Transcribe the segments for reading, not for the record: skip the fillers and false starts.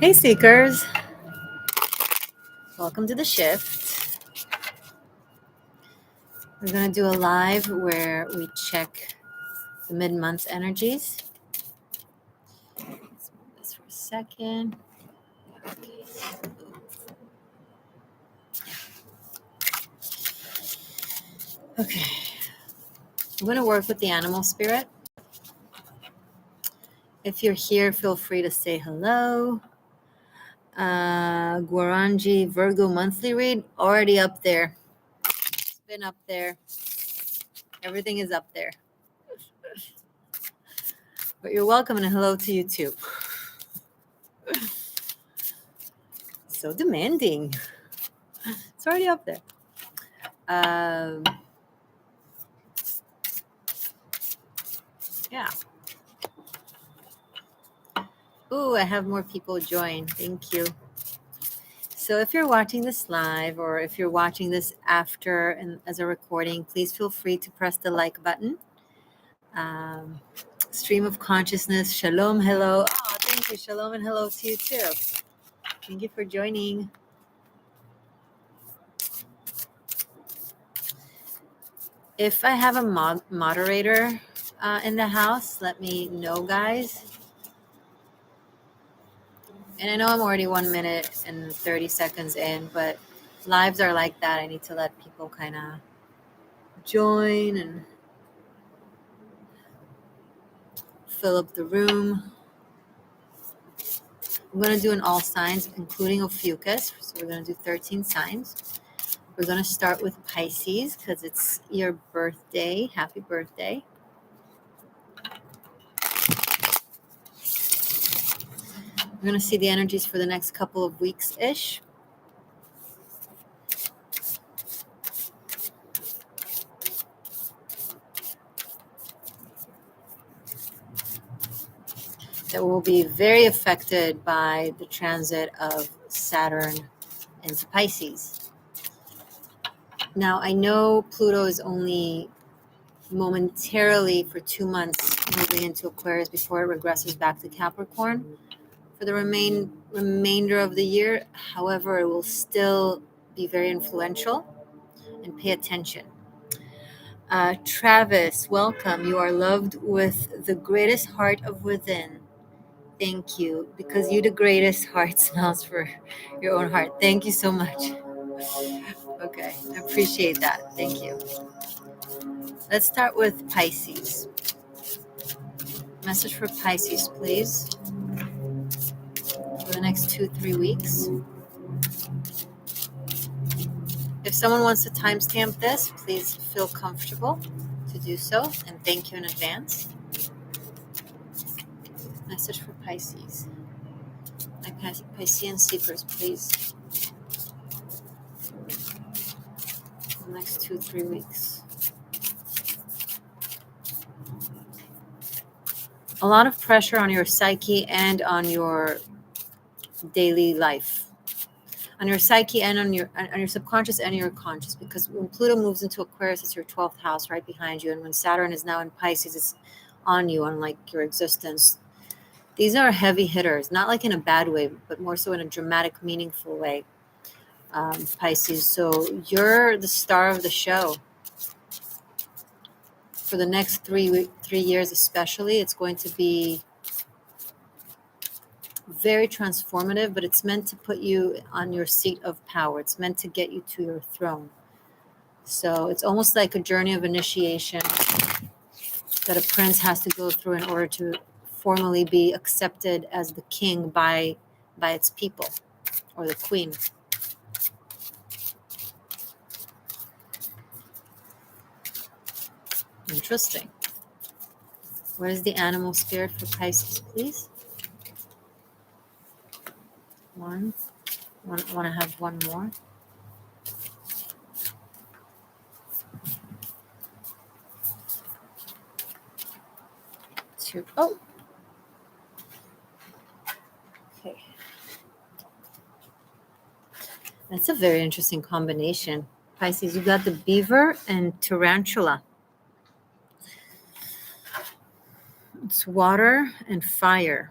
Hey Seekers, welcome to the shift. We're going to do a live where we check the mid-month energies. Let's move this for a second. Okay. I'm going to work with the animal spirit. If you're here, feel free to say hello. Guaranji Virgo monthly read, already up there. It's been up there. Everything is up there. But you're welcome and hello to you too. So demanding. It's already up there. Yeah. Ooh, I have more people join. Thank you. So if you're watching this live or if you're watching this after and as a recording, please feel free to press the like button. Stream of consciousness. Shalom. Hello. Oh, thank you. Shalom and hello to you too. Thank you for joining. If I have a moderator in the house, let me know, guys. And I know I'm already 1 minute and 30 seconds in, but lives are like that. I need to let people kind of join and fill up the room. I'm going to do an all signs, including Ophiuchus. So we're going to do 13 signs. We're going to start with Pisces because it's your birthday. Happy birthday. We're going to see the energies for the next couple of weeks-ish. That will be very affected by the transit of Saturn into Pisces. Now, I know Pluto is only momentarily for 2 months moving into Aquarius before it regresses back to Capricorn for the remainder of the year. However, it will still be very influential, and pay attention. Travis, welcome. You are loved with the greatest heart of within. Thank you, because you the greatest heart smells for your own heart. Thank you so much. Okay, I appreciate that. Thank you. Let's start with Pisces. Message for Pisces, please, for the next 2-3 weeks. If someone wants to timestamp this, please feel comfortable to do so, and thank you in advance. Message for Pisces. My Piscean seekers, please. For the next 2-3 weeks. A lot of pressure on your psyche and on your daily life. On your psyche and on your subconscious and your conscious, because when Pluto moves into Aquarius, it's your 12th house right behind you, and when Saturn is now in Pisces, it's on you, on like your existence. These are heavy hitters, not like in a bad way, but more so in a dramatic, meaningful way, Pisces. So you're the star of the show. For the next 3 years especially, it's going to be very transformative, but it's meant to put you on your seat of power. It's meant to get you to your throne. So it's almost like a journey of initiation that a prince has to go through in order to formally be accepted as the king by its people, or the queen. Interesting. Where is the animal spirit for Pisces, please? Want to have one more? Two. Oh. Okay. That's a very interesting combination. Pisces, you got the beaver and tarantula. It's water and fire.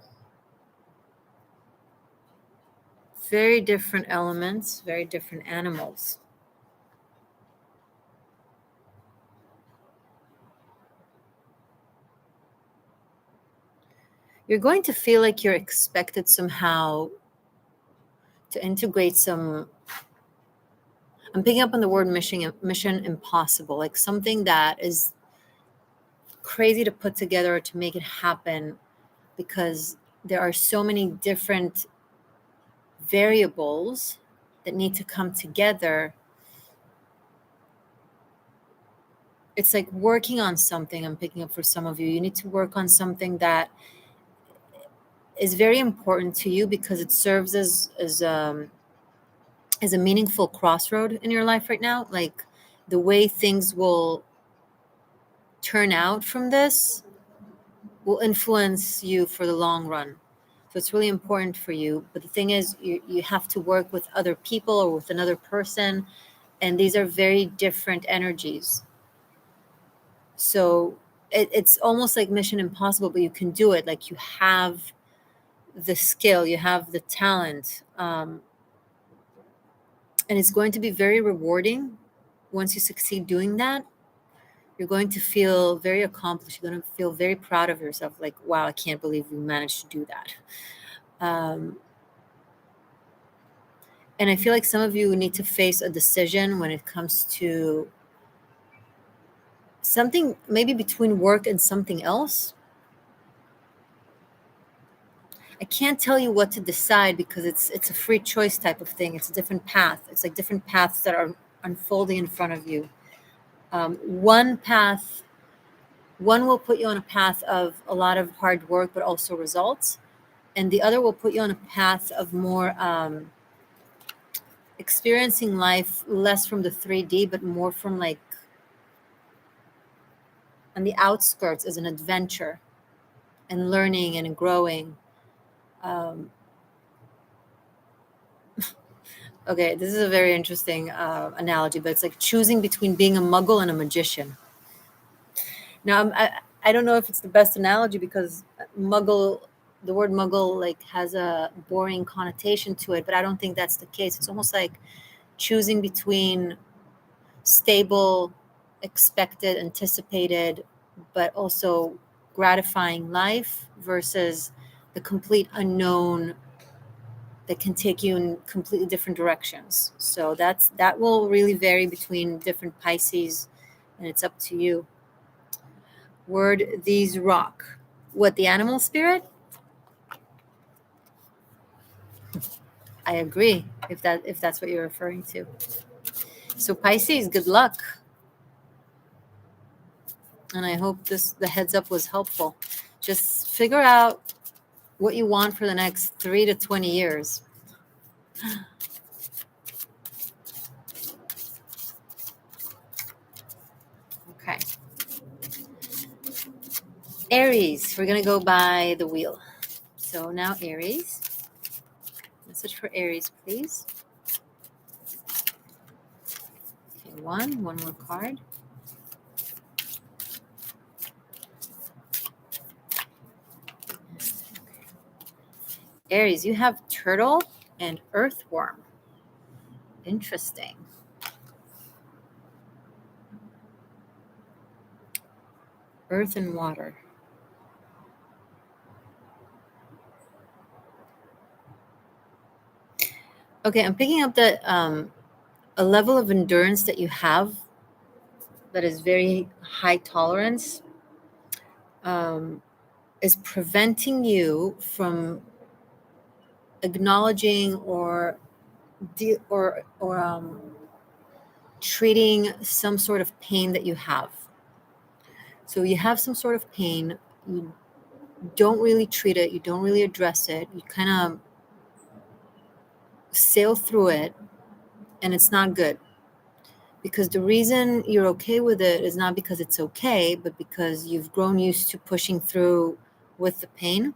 Very different elements, very different animals. You're going to feel like you're expected somehow to integrate some. I'm picking up on the word mission impossible, like something that is crazy to put together or to make it happen, because there are so many different variables that need to come together. It's like working on something. I'm picking up for some of you. You need to work on something that is very important to you because it serves as a meaningful crossroad in your life right now. Like the way things will turn out from this will influence you for the long run. So it's really important for you. But the thing is, you have to work with other people or with another person. And these are very different energies. So it's almost like mission impossible, but you can do it. Like you have the skill, you have the talent. And it's going to be very rewarding once you succeed doing that. You're going to feel very accomplished. You're going to feel very proud of yourself. Like, wow, I can't believe we managed to do that. And I feel like some of you need to face a decision when it comes to something maybe between work and something else. I can't tell you what to decide because it's a free choice type of thing. It's a different path. It's like different paths that are unfolding in front of you. One will put you on a path of a lot of hard work, but also results. And the other will put you on a path of more experiencing life less from the 3D, but more from like on the outskirts as an adventure and learning and growing. Okay, this is a very interesting analogy, but it's like choosing between being a muggle and a magician. Now, I don't know if it's the best analogy because muggle, the word muggle like has a boring connotation to it, but I don't think that's the case. It's almost like choosing between stable, expected, anticipated, but also gratifying life versus the complete unknown that can take you in completely different directions. So that will really vary between different Pisces, and it's up to you. Word these rock. What, the animal spirit? I agree, if that's what you're referring to. So Pisces, good luck. And I hope the heads up was helpful. Just figure out what you want for the next 3 to 20 years. Okay. Aries, we're going to go by the wheel. So now Aries. Message for Aries, please. Okay, one more card. Aries, you have turtle and earthworm. Interesting. Earth and water. Okay, I'm picking up that a level of endurance that you have that is very high tolerance is preventing you from acknowledging or treating some sort of pain that you have. So you have some sort of pain, you don't really treat it, you don't really address it, you kind of sail through it, and it's not good. Because the reason you're okay with it is not because it's okay, but because you've grown used to pushing through with the pain.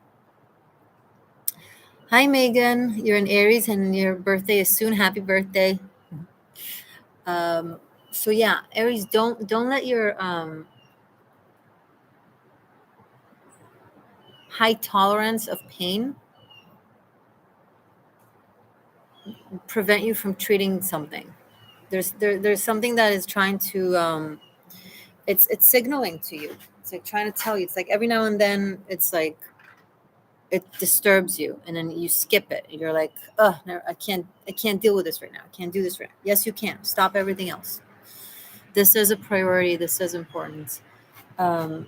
Hi, Megan. You're in Aries and your birthday is soon. Happy birthday. So yeah, Aries, don't let your high tolerance of pain prevent you from treating something. There's something that is trying to it's signaling to you. It's like trying to tell you. It's like every now and then it's like it disturbs you, and then you skip it. You're like, oh, no, I can't deal with this right now. I can't do this right now. Yes, you can. Stop everything else. This is a priority. This is important. Um,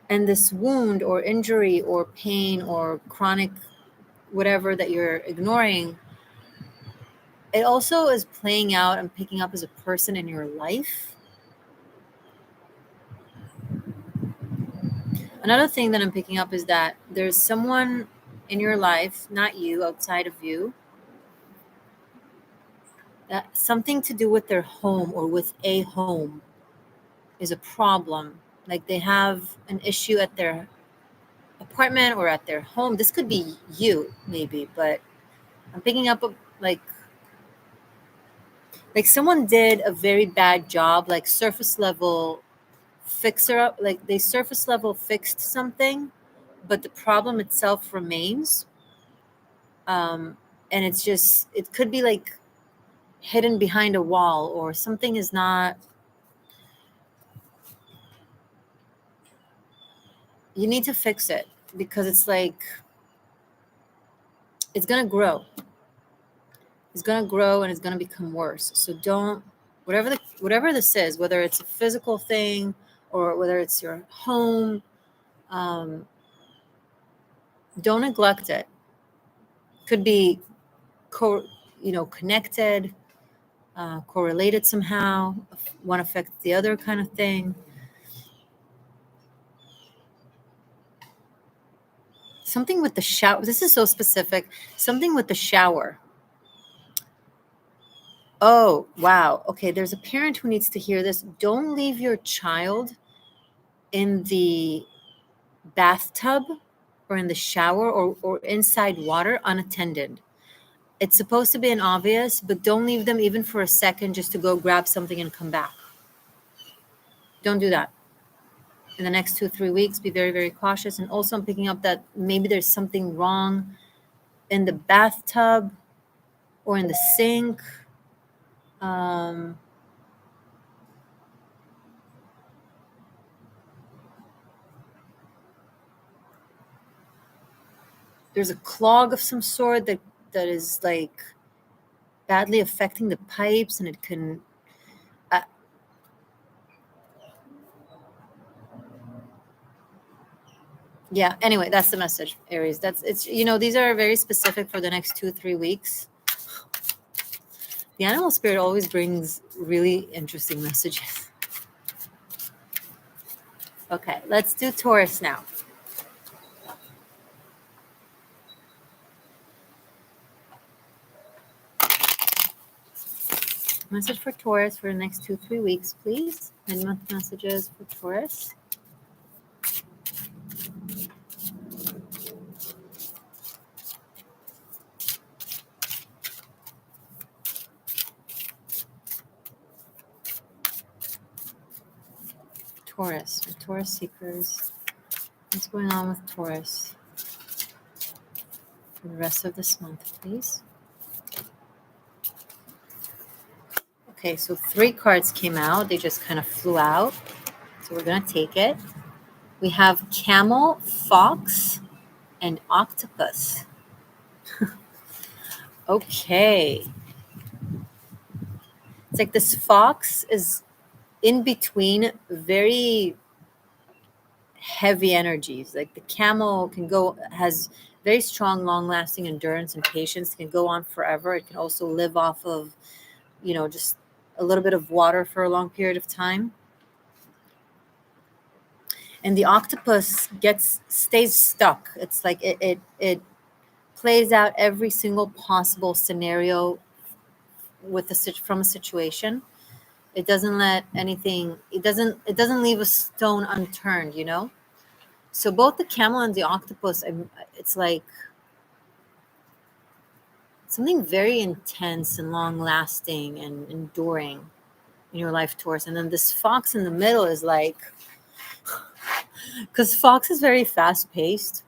and this wound or injury or pain or chronic whatever that you're ignoring, it also is playing out and picking up as a person in your life. Another thing that I'm picking up is that there's someone in your life, not you, outside of you, that something to do with their home or with a home is a problem. Like they have an issue at their apartment or at their home. This could be you, maybe, but I'm picking up like someone did a very bad job, like surface level fixer up, like they surface level fixed something, but the problem itself remains. Um, and it's just, it could be like hidden behind a wall or something is not, you need to fix it because it's like, it's going to grow. It's going to grow and it's going to become worse. So don't, whatever this is, whether it's a physical thing or whether it's your home, um, don't neglect it. Could be connected, correlated somehow. One affects the other, kind of thing. Something with the shower. This is so specific. Something with the shower. Oh, wow. Okay, there's a parent who needs to hear this. Don't leave your child in the bathtub or in the shower or inside water unattended. It's supposed to be an obvious, but don't leave them even for a second just to go grab something and come back. Don't do that. In the next 2-3 weeks, be very, very cautious. And also I'm picking up that maybe there's something wrong in the bathtub or in the sink. There's a clog of some sort that is like badly affecting the pipes, and it can yeah, anyway, that's the message, Aries. These are very specific for the next 2-3 weeks. The animal spirit always brings really interesting messages. Okay, let's do Taurus now. Message for Taurus for the next 2-3 weeks, please. Mid-month messages for Taurus. Taurus, Taurus seekers. What's going on with Taurus for the rest of this month, please? Okay, so 3 cards came out. They just kind of flew out. So we're going to take it. We have camel, fox, and octopus. Okay. It's like this fox is in between very heavy energies. Like the camel has very strong, long-lasting endurance and patience. It can go on forever. It can also live off of, just a little bit of water for a long period of time. And the octopus stays stuck. It's like it plays out every single possible scenario from a situation. It doesn't let anything. It doesn't leave a stone unturned. So both the camel and the octopus, it's like something very intense and long lasting and enduring in your life, Taurus. And then this fox in the middle is like, because fox is very fast paced.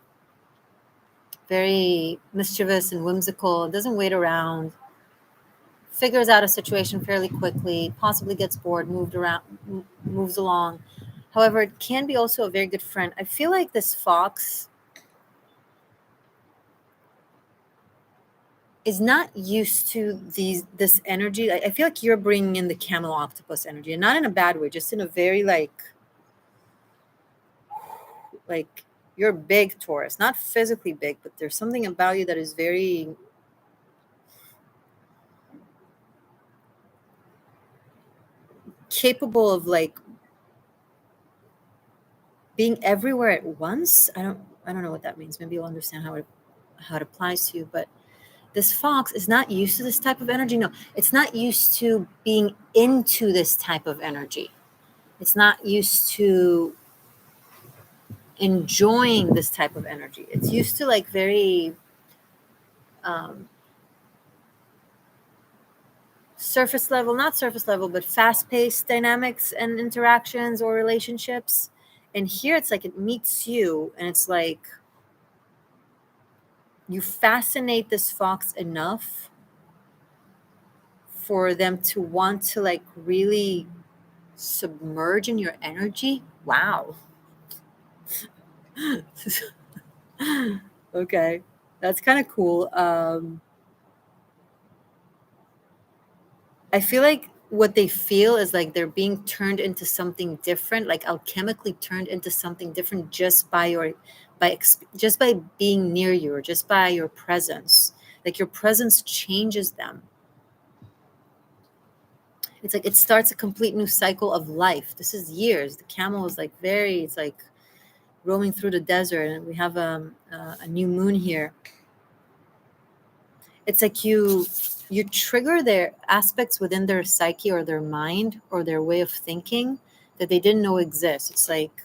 very mischievous and whimsical, doesn't wait around, figures out a situation fairly quickly, possibly gets bored, moves along. However, it can be also a very good friend. I feel like this fox is not used to this energy. I feel like you're bringing in the camel octopus energy, and not in a bad way, just in a very like you're big, Taurus, not physically big, but there's something about you that is very capable of like being everywhere at once. I don't know what that means. Maybe you'll understand how it applies to you. But this fox is not used to this type of energy. No, it's not used to being into this type of energy. It's not used to enjoying this type of energy. It's used to like very surface level, not surface level, but fast-paced dynamics and interactions or relationships. And here it's like it meets you and it's like you fascinate this fox enough for them to want to like really submerge in your energy. Wow. Okay, that's kind of cool. I feel like what they feel is like they're being turned into something different, like alchemically turned into something different just by just by being near you or just by your presence. Like your presence changes them. It's like it starts a complete new cycle of life. This is years. The camel is like it's like roaming through the desert, and we have a new moon here. It's like you trigger their aspects within their psyche or their mind or their way of thinking that they didn't know exist. It's like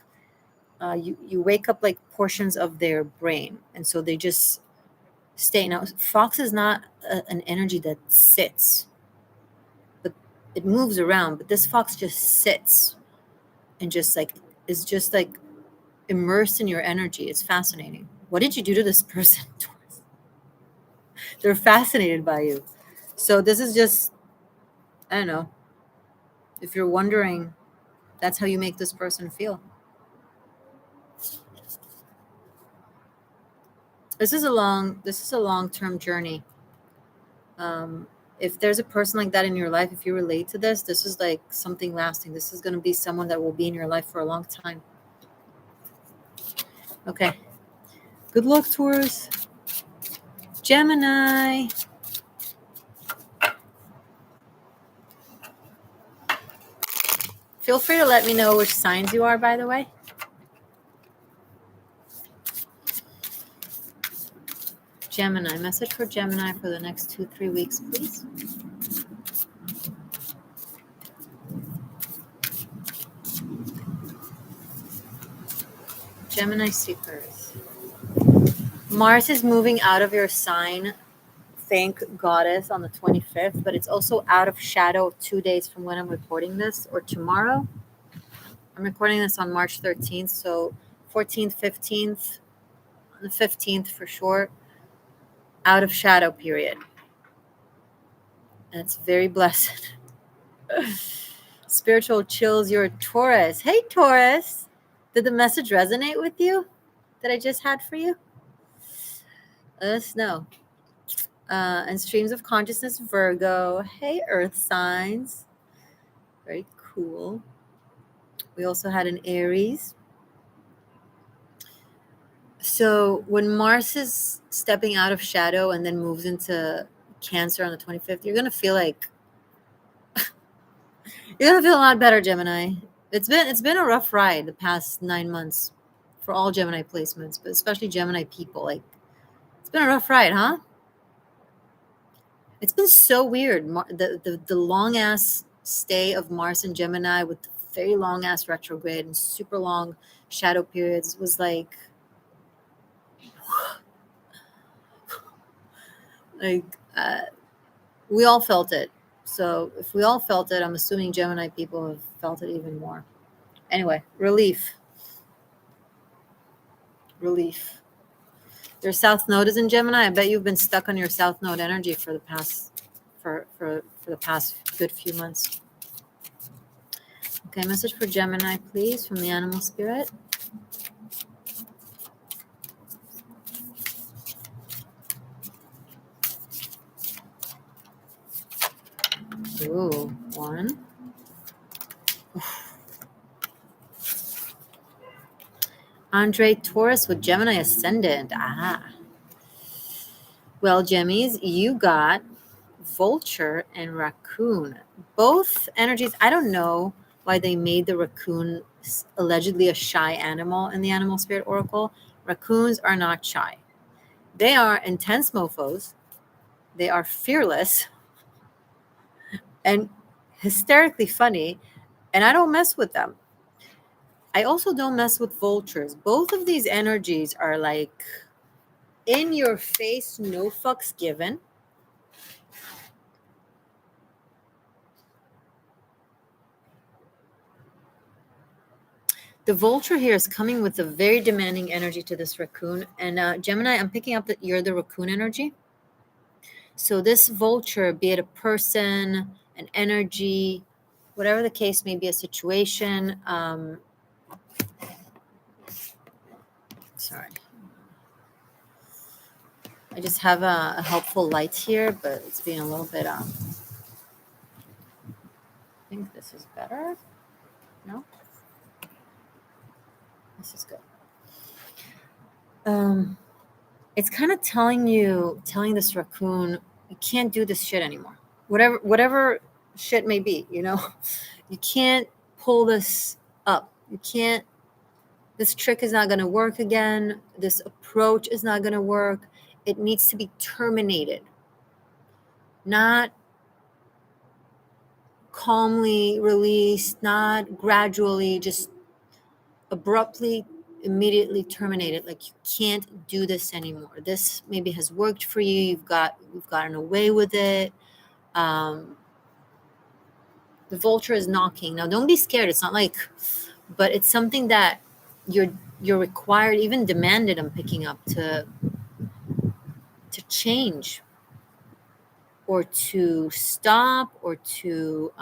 you wake up like portions of their brain, and so they just stay. Now, fox is not an energy that sits, but it moves around. But this fox just sits and just like is just like immersed in your energy. It's fascinating. What did you do to this person? They're fascinated by you. So this is just, I don't know. If you're wondering, that's how you make this person feel. This is a long-term journey. If there's a person like that in your life, if you relate to this is like something lasting. This is going to be someone that will be in your life for a long time. Okay. Good luck, Taurus. Gemini. Feel free to let me know which signs you are, by the way. Gemini. Message for Gemini for the next 2-3 weeks, please. Gemini seekers. Mars is moving out of your sign, thank Goddess, on the 25th, but it's also out of shadow 2 days from when I'm recording this, or tomorrow. I'm recording this on March 13th, so 14th, 15th, the 15th for sure, out of shadow period. And it's very blessed. Spiritual chills, you're a Taurus. Hey, Taurus. Did the message resonate with you that I just had for you? Let us know. And streams of consciousness, Virgo. Hey, earth signs. Very cool. We also had an Aries. So when Mars is stepping out of shadow and then moves into Cancer on the 25th, you're going to feel like you're going to feel a lot better, Gemini. It's been a rough ride the past 9 months for all Gemini placements, but especially Gemini people. Like, it's been a rough ride, huh? It's been so weird. The long ass stay of Mars and Gemini with the very long ass retrograde and super long shadow periods was like we all felt it. So if we all felt it, I'm assuming Gemini people have felt it even more. Anyway, relief. Your South Node is in Gemini. I bet you've been stuck on your South Node energy for the past for the past good few months. Okay, message for Gemini, please, from the animal spirit. Ooh, one. Andre Taurus with Gemini ascendant. Ah. Well, Gemmies, you got vulture and raccoon. Both energies. I don't know why they made the raccoon allegedly a shy animal in the animal spirit oracle. Raccoons are not shy. They are intense mofos. They are fearless and hysterically funny, and I don't mess with them. I also don't mess with vultures. Both of these energies are like in your face, no fucks given. The vulture here is coming with a very demanding energy to this raccoon. And Gemini, I'm picking up that you're the raccoon energy. So this vulture, be it a person, an energy, whatever the case may be, a situation. Sorry. I just have a helpful light here, but it's being a little bit, I think this is better. No? This is good. It's kind of telling this raccoon, you can't do this shit anymore. Whatever shit may be, you can't pull this up. You can't, this trick is not going to work again. This approach is not going to work. It needs to be terminated. Not calmly released, not gradually, just abruptly, immediately terminated. Like, you can't do this anymore. This maybe has worked for you. You've gotten away with it. The vulture is knocking. Now, don't be scared. It's not like, but it's something that you're required, even demanded, I'm picking up, to change or to stop or to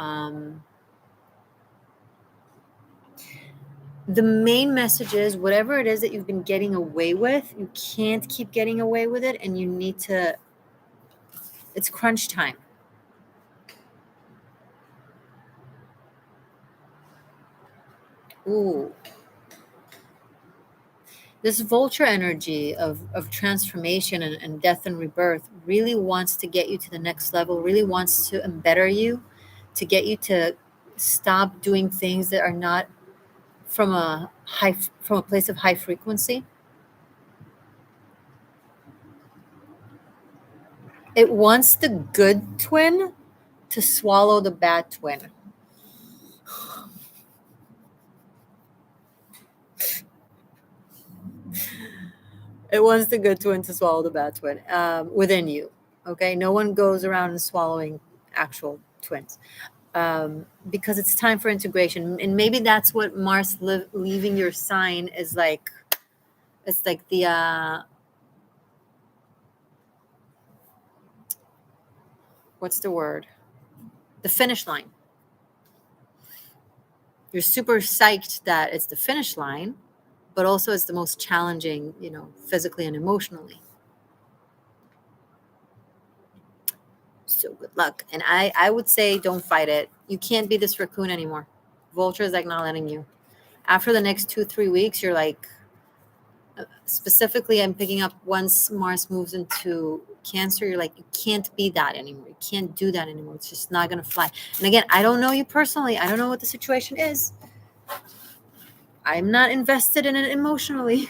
the main message is whatever it is that you've been getting away with, you can't keep getting away with it, and you need to, it's crunch time. Ooh. This vulture energy of transformation and death and rebirth really wants to get you to the next level, really wants to embetter you, to get you to stop doing things that are not from a place of high frequency. It wants the good twin to swallow the bad twin. It wants the good twin to swallow the bad twin within you. Okay, no one goes around and swallowing actual twins because it's time for integration. And maybe that's what Mars leaving your sign is like. It's like the what's the word? The finish line. You're super psyched that it's the finish line, but also it's the most challenging, physically and emotionally. So good luck. And I would say don't fight it. You can't be this raccoon anymore. Vulture is like not letting you. After the next 2-3 weeks, you're like, specifically, I'm picking up once Mars moves into Cancer, you're like, you can't be that anymore. You can't do that anymore. It's just not going to fly. And again, I don't know you personally. I don't know what the situation is. I'm not invested in it emotionally,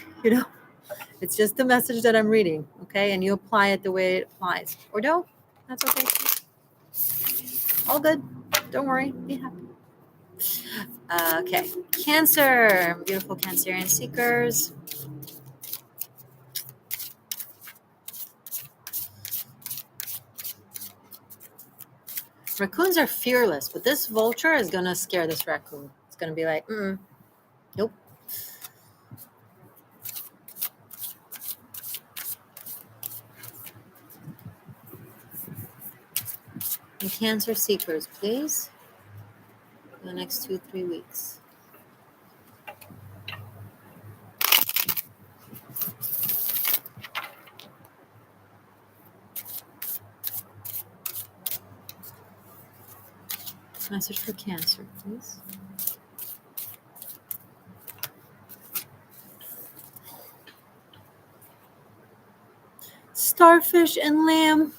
It's just the message that I'm reading, okay? And you apply it the way it applies. Or don't. That's okay. All good. Don't worry. Be happy. Okay. Cancer. Beautiful Cancerian seekers. Raccoons are fearless, but this vulture is going to scare this raccoon. It's going to be like, nope. And Cancer seekers, please, for the next 2-3 weeks. Message for Cancer, please. Starfish and Lamb.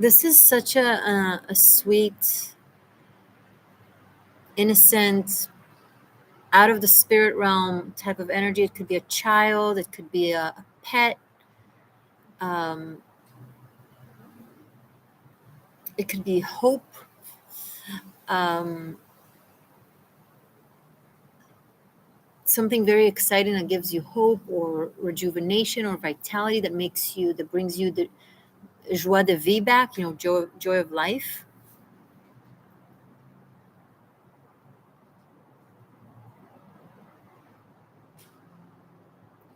This is such a sweet, innocent, out of the spirit realm type of energy. It could be a child. It could be a pet. It could be hope. Something very exciting that gives you hope or rejuvenation or vitality that brings you the joie de vie back, joy of life.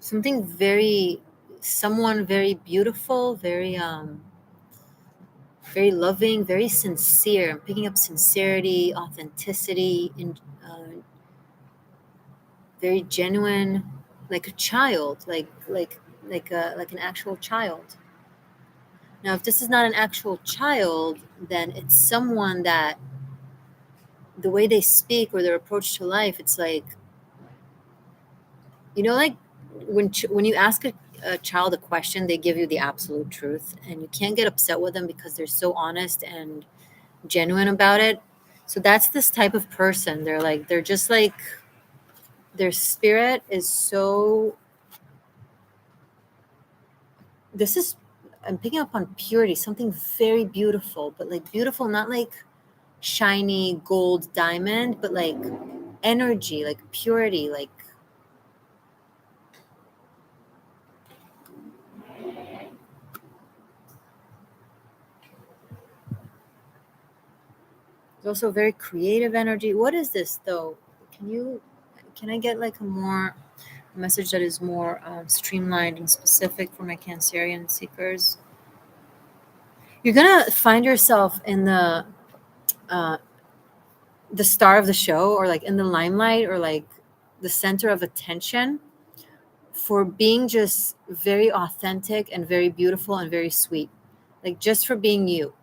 Someone very beautiful, very loving, very sincere. I'm picking up sincerity, authenticity, and very genuine, like a child, like an actual child. Now, if this is not an actual child, then it's someone that the way they speak or their approach to life, it's like, like when you ask a child a question, they give you the absolute truth, and you can't get upset with them because they're so honest and genuine about it. So that's this type of person. They're just like, their spirit is so, I'm picking up on purity, something very beautiful, but like beautiful, not like shiny gold diamond, but like energy, like purity, like there's also very creative energy. What is this though? Can I get like a message that is more streamlined and specific for my Cancerian seekers? You're gonna find yourself in the star of the show, or like in the limelight, or like the center of attention, for being just very authentic and very beautiful and very sweet, like just for being you.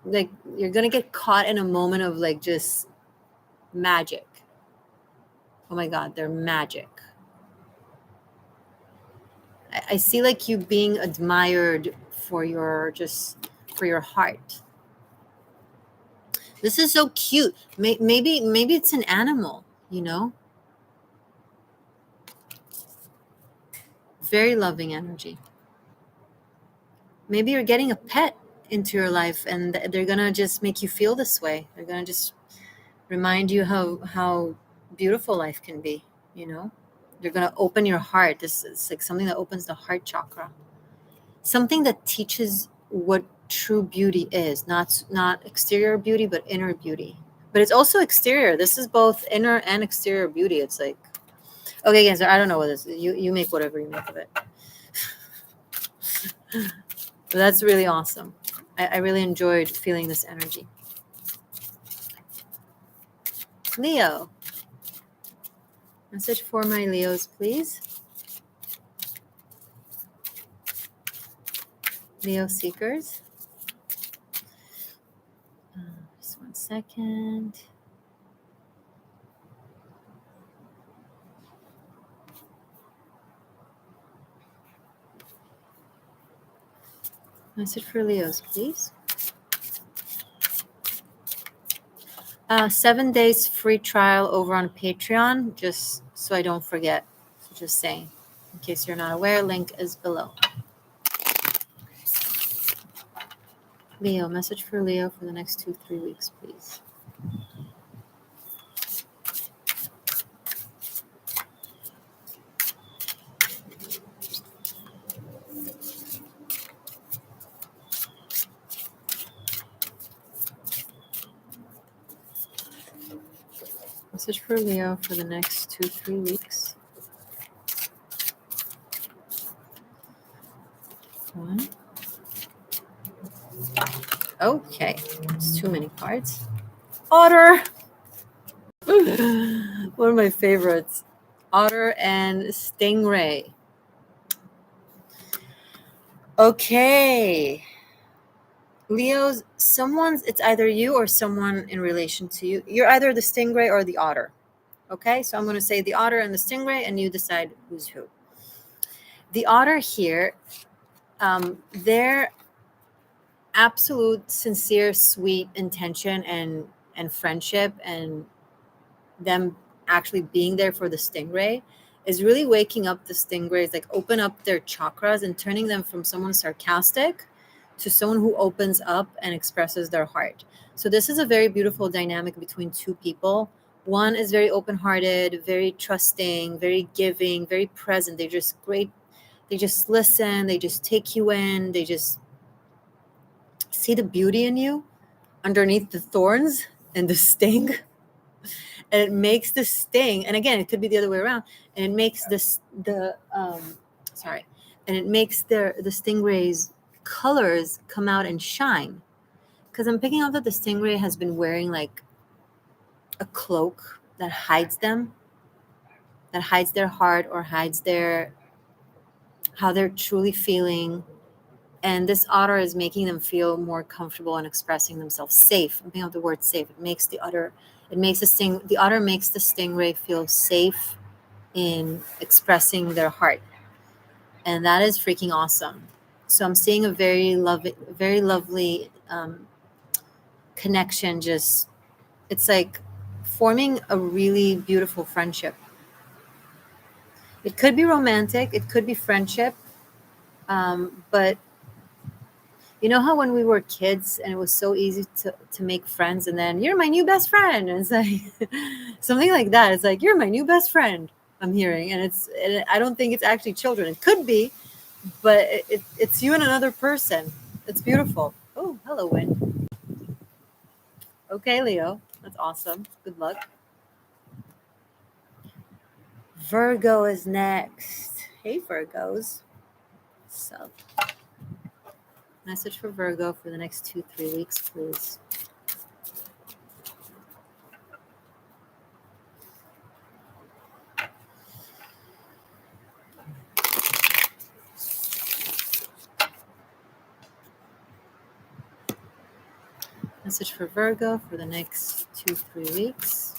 Like you're gonna get caught in a moment of like just magic. Oh my god, they're magic. I see like you being admired for your heart. This is so cute. Maybe it's an animal, very loving energy. Maybe you're getting a pet into your life, and they're gonna just make you feel this way. They're gonna just remind you how beautiful life can be. They're gonna open your heart. This is like something that opens the heart chakra, something that teaches what true beauty is, not exterior beauty, but inner beauty. But it's also exterior. This is both inner and exterior beauty. It's like, okay, again, so I don't know what this is. You make whatever you make of it. But that's really awesome. I really enjoyed feeling this energy. Leo. Message for my Leos, please. Leo seekers. Just 1 second. Message for Leos, please. 7 days free trial over on Patreon, just so I don't forget. So just saying, in case you're not aware, link is below. Leo, message for Leo for the next 2-3 weeks, please. Message for Leo for the next 2-3 weeks. One. Okay, it's too many cards. Otter. One of my favorites. Otter and Stingray. Okay. Leos, it's either you or someone in relation to you. You're either the Stingray or the Otter. Okay, so I'm going to say the Otter and the Stingray, and you decide who's who. The Otter here, their absolute, sincere, sweet intention and friendship, and them actually being there for the Stingray is really waking up the Stingrays, like open up their chakras and turning them from someone sarcastic to someone who opens up and expresses their heart. So this is a very beautiful dynamic between two people. One is very open-hearted, very trusting, very giving, very present. They're just great. They just listen. They just take you in. They just see the beauty in you underneath the thorns and the sting. And it makes the sting, and again, it could be the other way around, and it makes and it makes the Stingray's colors come out and shine. Because I'm picking up that the Stingray has been wearing like a cloak that hides them, that hides their heart or hides how they're truly feeling. And this otter is making them feel more comfortable and expressing themselves safe. I'm picking up the word safe. It makes the otter makes the Stingray feel safe in expressing their heart. And that is freaking awesome. So I'm seeing a very lovely connection. It's like forming a really beautiful friendship. It could be romantic, it could be friendship, but you know how when we were kids and it was so easy to make friends, and then you're my new best friend, and it's like something like that. It's like, you're my new best friend, I'm hearing, and I don't think it's actually children. It could be, but it's you and another person. It's beautiful. Oh, hello, Win. Okay, Leo, that's awesome. Good luck. Virgo is next. Hey, Virgos. So, message for Virgo for the next 2-3 weeks, please. Message for Virgo for the next 2-3 weeks.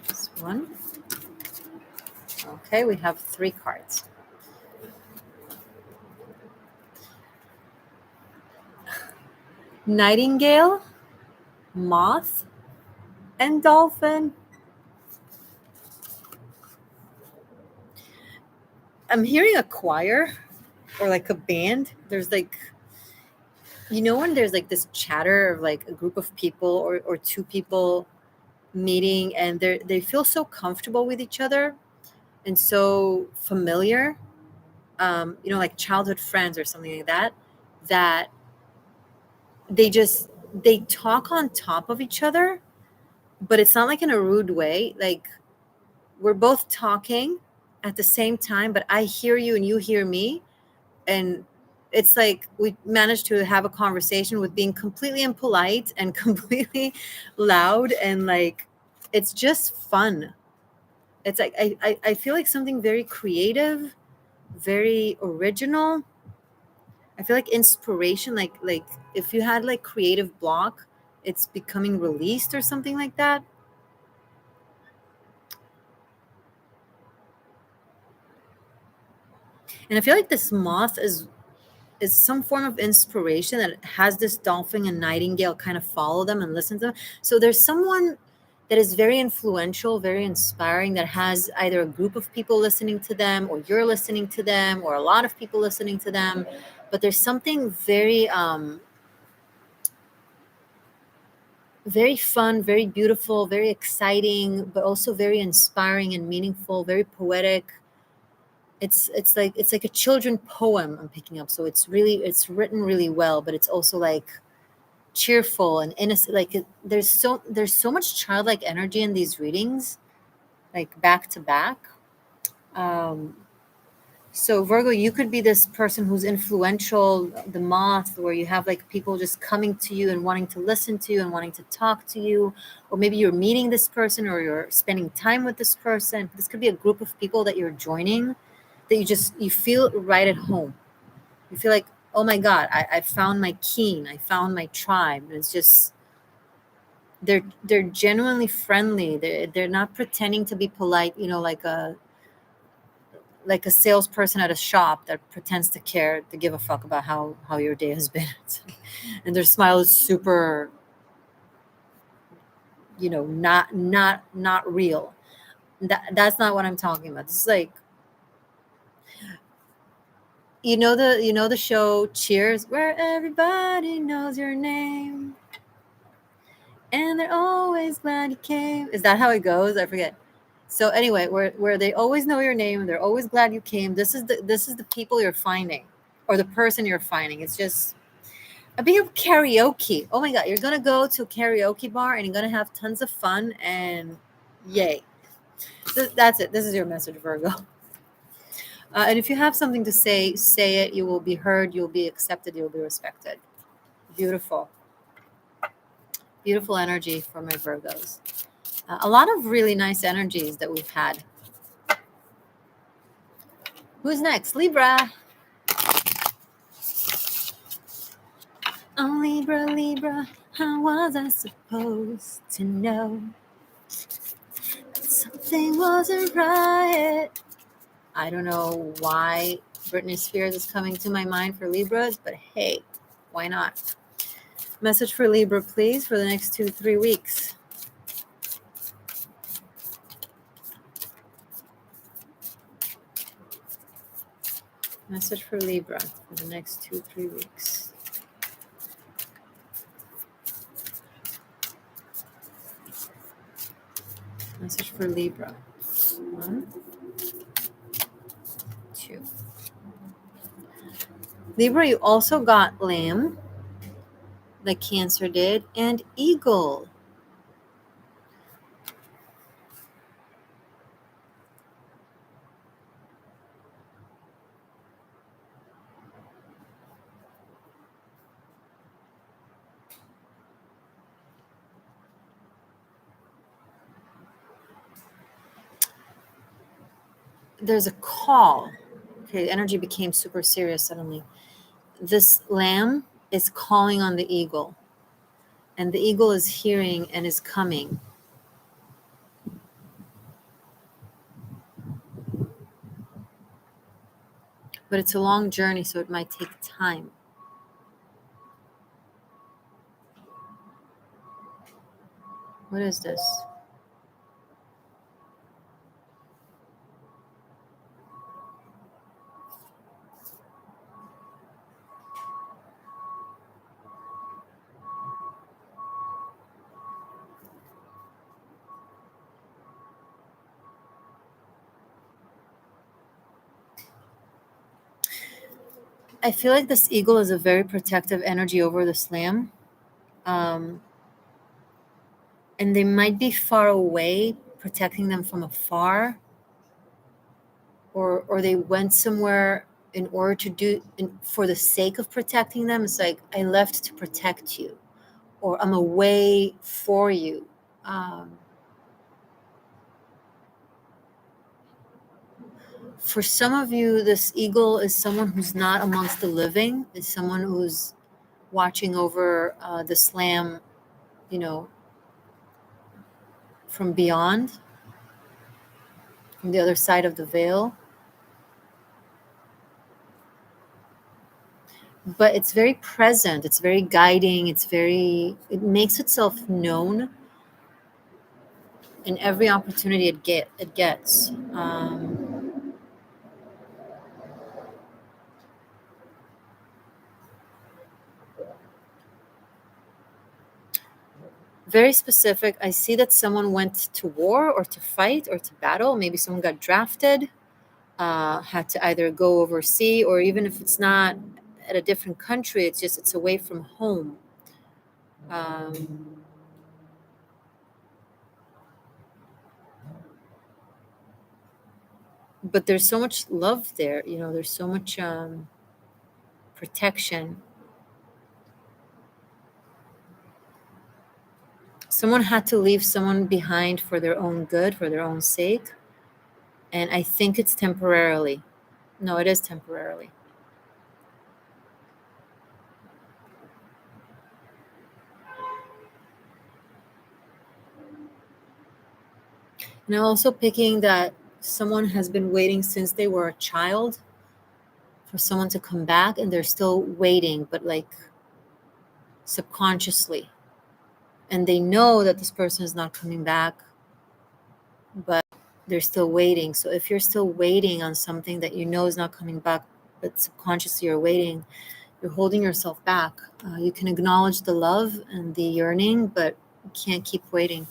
This one. Okay, we have 3 cards. Nightingale, moth, and dolphin. I'm hearing a choir or like a band. There's like, when there's like this chatter of like a group of people or 2 people meeting, and they feel so comfortable with each other and so familiar, like childhood friends or something like that, that they talk on top of each other, but it's not like in a rude way. Like, we're both talking at the same time, but I hear you and you hear me. And it's like we managed to have a conversation with being completely impolite and completely loud. And like, it's just fun. It's like, I feel like something very creative, very original. I feel like inspiration, like if you had like creative block, it's becoming released or something like that. And I feel like this moth is some form of inspiration that has this dolphin and nightingale kind of follow them and listen to them. So there's someone that is very influential, very inspiring, that has either a group of people listening to them, or you're listening to them, or a lot of people listening to them. But there's something very very fun, very beautiful, very exciting, but also very inspiring and meaningful, very poetic. It's like a children poem I'm picking up. So it's written really well, but it's also like cheerful and innocent. Like there's so much childlike energy in these readings, like back to back. So Virgo, you could be this person who's influential, the moth, where you have like people just coming to you and wanting to listen to you and wanting to talk to you, or maybe you're meeting this person or you're spending time with this person. This could be a group of people that you're joining, that you feel right at home. You feel like, oh my God, I found my kin, I found my tribe. It's just they're genuinely friendly. They're not pretending to be polite, like a salesperson at a shop that pretends to care, to give a fuck about how your day has been. And their smile is super, not real. That's not what I'm talking about. This is like, the show Cheers, where everybody knows your name and they're always glad you came. Is that how it goes? I forget. So anyway, where they always know your name and they're always glad you came. This is the people you're finding, or the person you're finding. It's just a bit of karaoke. Oh my God, you're gonna go to a karaoke bar and you're gonna have tons of fun, and yay. That's it. This is your message, Virgo. And if you have something to say, say it. You will be heard. You'll be accepted. You'll be respected. Beautiful. Beautiful energy for my Virgos. A lot of really nice energies that we've had. Who's next? Libra. Oh, Libra, Libra, how was I supposed to know that something wasn't right? I don't know why Britney Spears is coming to my mind for Libras, but hey, why not? Message for Libra, please, for the next 2-3 weeks. Message for Libra for the next 2-3 weeks. Message for Libra. 1, 2. Libra, you also got Lamb, like Cancer did, and Eagle. There's a call. Okay, the energy became super serious suddenly. This lamb is calling on the eagle, and the eagle is hearing and is coming. But it's a long journey, so it might take time. What is this? I feel like this eagle is a very protective energy over this lamb. And they might be far away, protecting them from afar. Or they went somewhere in order to for the sake of protecting them. It's like, I left to protect you, or I'm away for you. For some of you, this eagle is someone who's not amongst the living, is someone who's watching over this lamb, from beyond, from the other side of the veil. But it's very present, it's very guiding, it makes itself known in every opportunity it gets. Very specific. I see that someone went to war or to fight or to battle. Maybe someone got drafted. had to either go overseas, or even if it's not at a different country, it's away from home. But there's so much love there, there's so much protection. Someone had to leave someone behind for their own good, for their own sake. And I think it's temporarily. No, it is temporarily. And I'm also picking that someone has been waiting since they were a child for someone to come back, and they're still waiting, but like subconsciously. And they know that this person is not coming back, but they're still waiting. So if you're still waiting on something that you know is not coming back, but subconsciously you're waiting, you're holding yourself back. You can acknowledge the love and the yearning, but you can't keep waiting.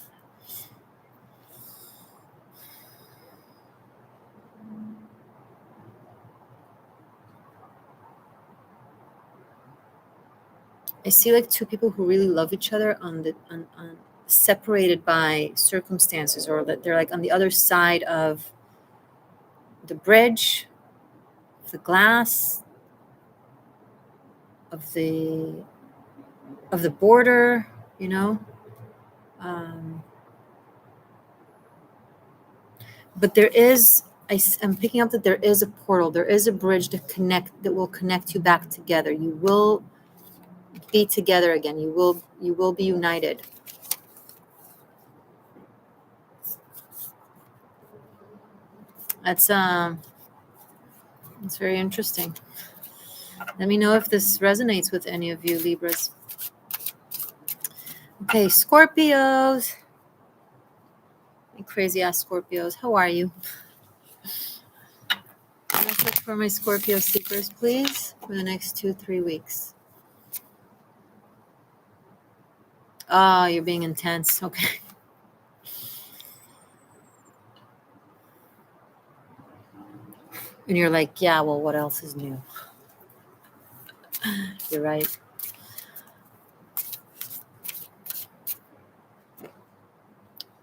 I see like two people who really love each other on separated by circumstances, or that they're like on the other side of the bridge, the glass, of the border, but there is, I'm picking up that there is a portal, there is a bridge that will connect you back together. You will be together again. You will be united. That's very interesting. Let me know if this resonates with any of you Libras. Okay, Scorpios. You crazy ass Scorpios. How are you? Message for my Scorpio seekers, please, for the next 2-3 weeks. Oh, you're being intense. Okay. And you're like, yeah, well, what else is new? You're right.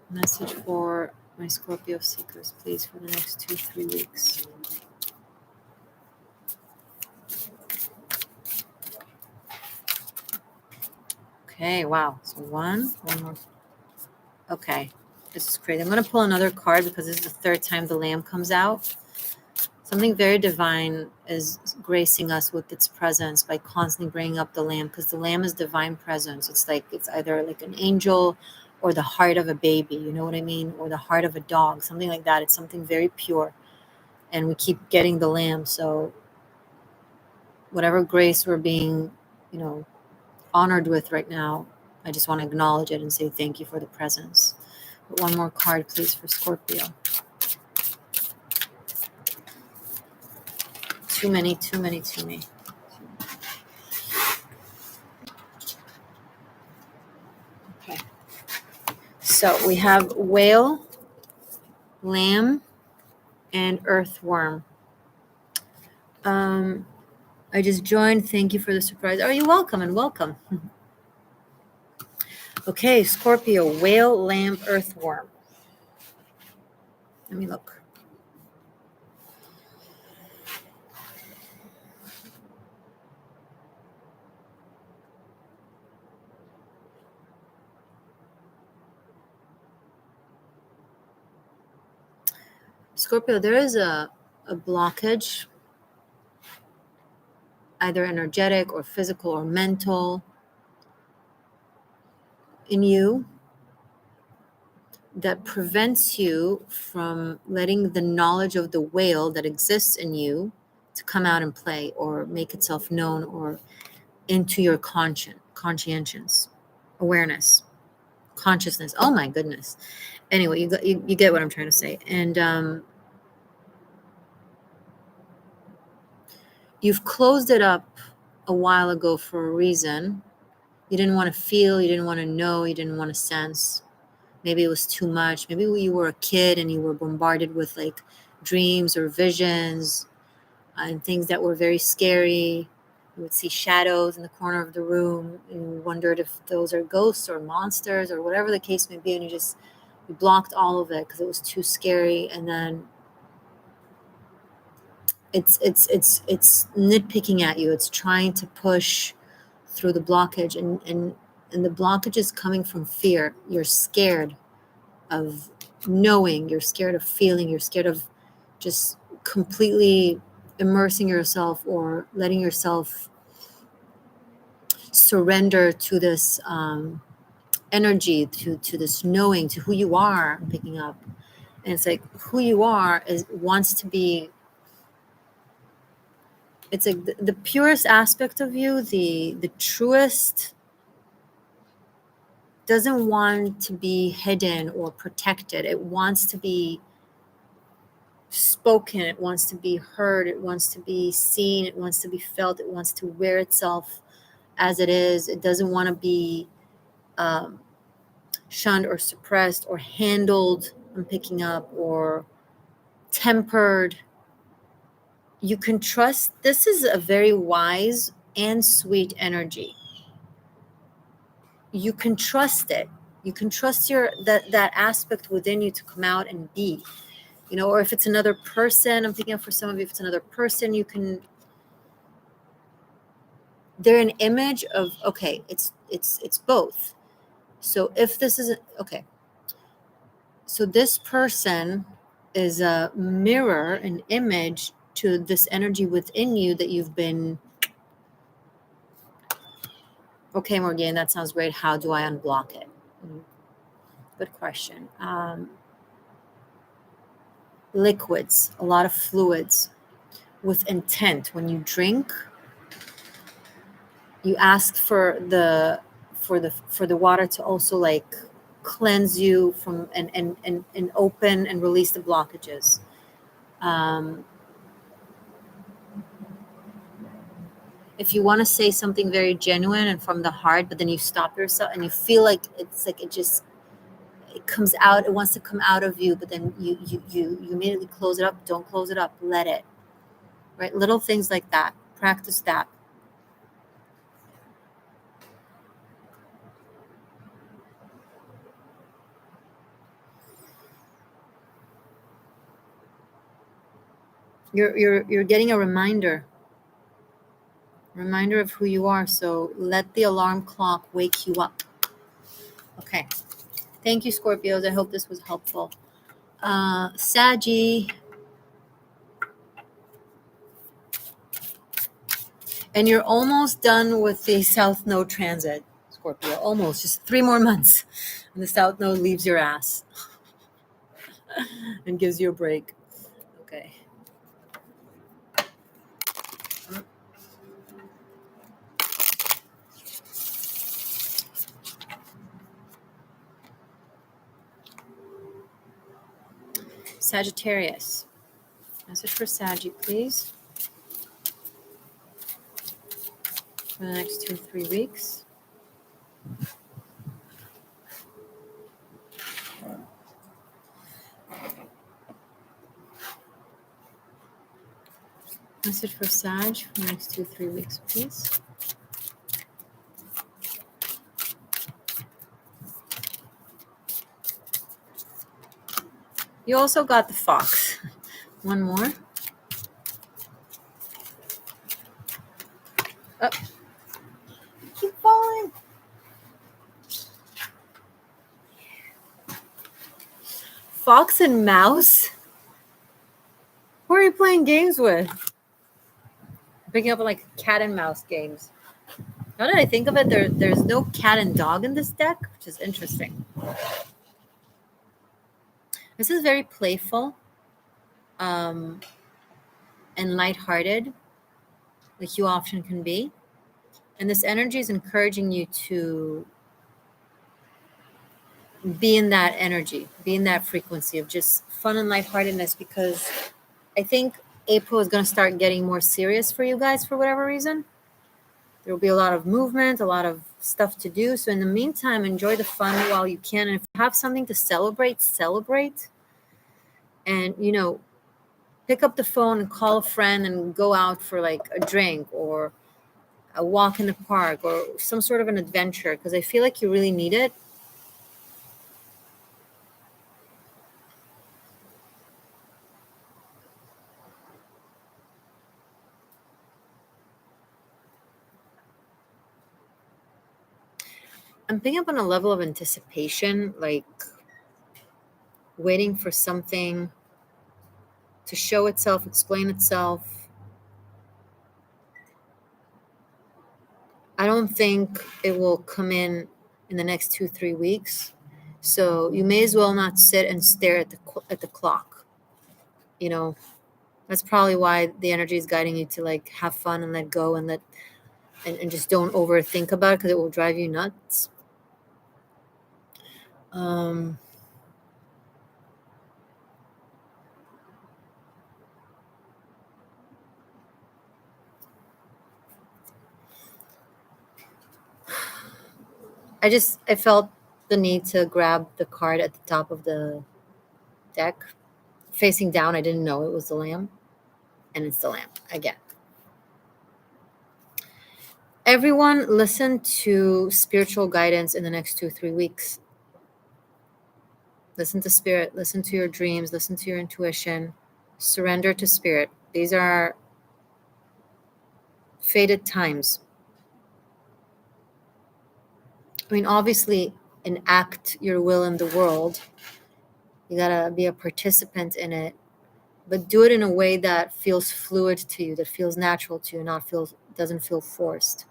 Message for my Scorpio seekers, please, for the next 2-3 weeks. Okay, wow. So one more. Okay, this is crazy. I'm going to pull another card because this is the third time the Lamb comes out. Something very divine is gracing us with its presence by constantly bringing up the Lamb, because the Lamb is divine presence. It's either like an angel or the heart of a baby, you know what I mean? Or the heart of a dog, something like that. It's something very pure. And we keep getting the Lamb. So whatever grace we're being, honored with right now, I just want to acknowledge it and say thank you for the presence. But one more card, please, for Scorpio. Too many. Okay. So we have whale, lamb, and earthworm. I just joined. Thank you for the surprise. Oh, you're welcome and welcome. Okay, Scorpio, whale, lamb, earthworm. Let me look. Scorpio, there is a blockage, either energetic or physical or mental, in you that prevents you from letting the knowledge of the whale that exists in you to come out and play or make itself known or into your conscientious awareness, consciousness. Oh my goodness. Anyway, you get what I'm trying to say. And you've closed it up a while ago for a reason. You didn't want to feel, you didn't want to know, you didn't want to sense. Maybe it was too much. Maybe you were a kid and you were bombarded with like dreams or visions and things that were very scary. You would see shadows in the corner of the room and you wondered if those are ghosts or monsters or whatever the case may be, and you blocked all of it because it was too scary. And then it's nitpicking at you. It's trying to push through the blockage, and the blockage is coming from fear. You're scared of knowing, you're scared of feeling, you're scared of just completely immersing yourself or letting yourself surrender to this energy, to this knowing, to who you are. I'm picking up, and it's like who you are wants to be. It's like the purest aspect of you, the truest, doesn't want to be hidden or protected. It wants to be spoken. It wants to be heard. It wants to be seen. It wants to be felt. It wants to wear itself as it is. It doesn't want to be shunned or suppressed or handled. I'm picking up, or tempered. You can trust. This is a very wise and sweet energy. You can trust it. You can trust that aspect within you to come out and be, or if it's another person, I'm thinking for some of you, if it's another person, they're an image of, okay, it's both. So if this isn't, okay, so this person is a mirror, an image to this energy within you that you've been, okay, Morgainne, that sounds great. How do I unblock it? Good question. Liquids, a lot of fluids with intent. When you drink, you ask for the water to also like cleanse you from and open and release the blockages. If you want to say something very genuine and from the heart, but then you stop yourself and you feel like it's like it comes out, it wants to come out of you, but then you immediately close it up. Don't close it up. Let it. Right? Little things like that. Practice that. You're getting a reminder of who you are. So let the alarm clock wake you up. Okay. Thank you, Scorpios. I hope this was helpful. Saggy. And you're almost done with the South Node transit, Scorpio. Almost. Just 3 more months. And the South Node leaves your ass and gives you a break. Okay. Sagittarius. Message for Saggy, please. For the next 2-3 weeks. Message for Sag for the next 2-3 weeks, please. You also got the Fox. One more. Oh. Keep falling. Fox and mouse? Who are you playing games with? I'm picking up on like cat and mouse games. Now that I think of it, there's no cat and dog in this deck, which is interesting. This is very playful and lighthearted, like you often can be. And this energy is encouraging you to be in that energy, be in that frequency of just fun and lightheartedness, because I think April is going to start getting more serious for you guys for whatever reason. There will be a lot of movement, a lot of stuff to do. So in the meantime, enjoy the fun while you can. And if you have something to celebrate, celebrate. And, you know, pick up the phone and call a friend and go out for like a drink or a walk in the park or some sort of an adventure, because I feel like you really need it. I'm picking up on a level of anticipation, like waiting for something to show itself, explain itself. I don't think it will come in the next 2-3 weeks. So you may as well not sit and stare at the clock. You know, that's probably why the energy is guiding you to like have fun and let go and and just don't overthink about it, because it will drive you nuts. I felt the need to grab the card at the top of the deck, facing down. I didn't know it was the Lamb, and it's the Lamb again. Everyone, listen to spiritual guidance in the next 2-3 weeks. Listen to spirit, listen to your dreams, listen to your intuition, surrender to spirit. These are fated times. I mean, obviously, enact your will in the world. You gotta be a participant in it, but do it in a way that feels fluid to you, that feels natural to you, doesn't feel forced.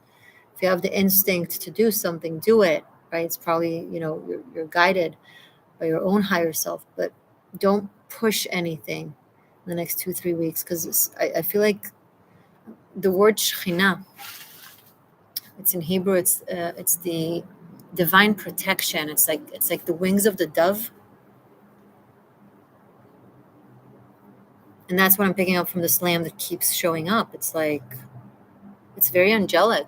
If you have the instinct to do something, do it, right? It's probably, you're guided by your own higher self, but don't push anything in the next 2-3 weeks, because I feel like the word Shekhinah, it's in Hebrew, it's the divine protection. It's like the wings of the dove. And that's what I'm picking up from this Lamb that keeps showing up. It's like, it's very angelic.